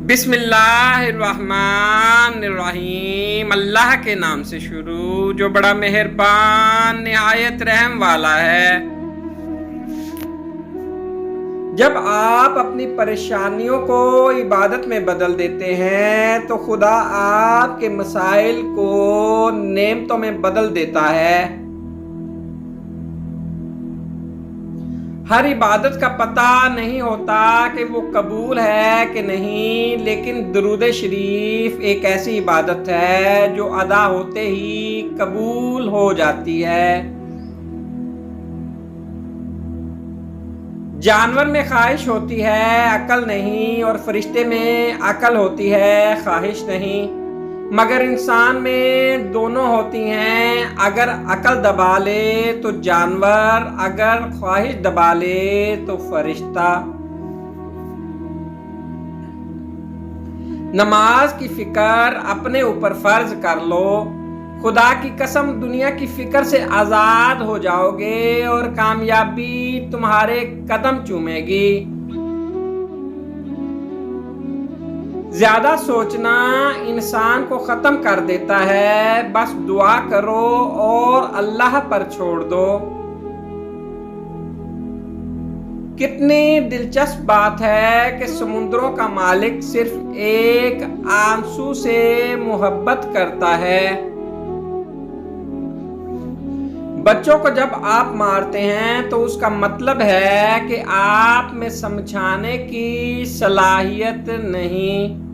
بسم اللہ الرحمن الرحیم، اللہ کے نام سے شروع جو بڑا مہربان نہایت رحم والا ہے۔ جب آپ اپنی پریشانیوں کو عبادت میں بدل دیتے ہیں تو خدا آپ کے مسائل کو نعمتوں میں بدل دیتا ہے۔ ہر عبادت کا پتہ نہیں ہوتا کہ وہ قبول ہے کہ نہیں، لیکن درود شریف ایک ایسی عبادت ہے جو ادا ہوتے ہی قبول ہو جاتی ہے۔ جانور میں خواہش ہوتی ہے، عقل نہیں، اور فرشتے میں عقل ہوتی ہے، خواہش نہیں، مگر انسان میں دونوں ہوتی ہیں۔ اگر عقل دبا لے تو جانور، اگر خواہش دبا لے تو فرشتہ۔ نماز کی فکر اپنے اوپر فرض کر لو، خدا کی قسم دنیا کی فکر سے آزاد ہو جاؤ گے اور کامیابی تمہارے قدم چومے گی۔ زیادہ سوچنا انسان کو ختم کر دیتا ہے، بس دعا کرو اور اللہ پر چھوڑ دو۔ کتنی دلچسپ بات ہے کہ سمندروں کا مالک صرف ایک آنسو سے محبت کرتا ہے۔ بچوں کو جب آپ مارتے ہیں تو اس کا مطلب ہے کہ آپ میں سمجھانے کی صلاحیت نہیں۔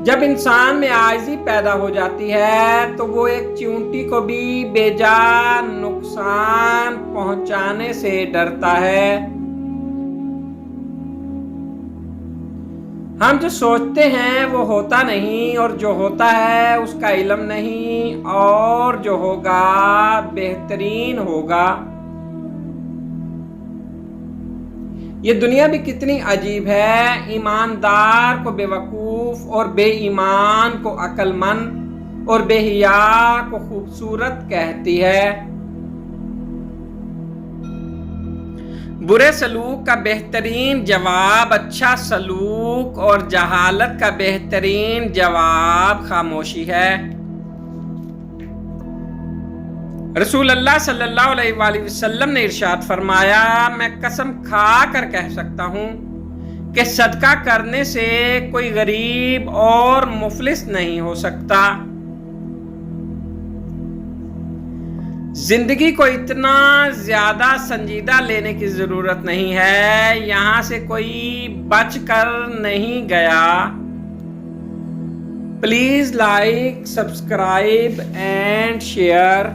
جب انسان میں عاجزی پیدا ہو جاتی ہے تو وہ ایک چیونٹی کو بھی بے جا نقصان پہنچانے سے ڈرتا ہے۔ ہم جو سوچتے ہیں وہ ہوتا نہیں، اور جو ہوتا ہے اس کا علم نہیں، اور جو ہوگا بہترین ہوگا۔ یہ دنیا بھی کتنی عجیب ہے، ایماندار کو بے وقوف اور بے ایمان کو عقل مند اور بے حیا کو خوبصورت کہتی ہے۔ برے سلوک کا بہترین جواب اچھا سلوک، اور جہالت کا بہترین جواب خاموشی ہے۔ رسول اللہ صلی اللہ علیہ وآلہ وسلم نے ارشاد فرمایا، میں قسم کھا کر کہہ سکتا ہوں کہ صدقہ کرنے سے کوئی غریب اور مفلس نہیں ہو سکتا۔ زندگی کو اتنا زیادہ سنجیدہ لینے کی ضرورت نہیں ہے، یہاں سے کوئی بچ کر نہیں گیا۔ Please like, subscribe and share.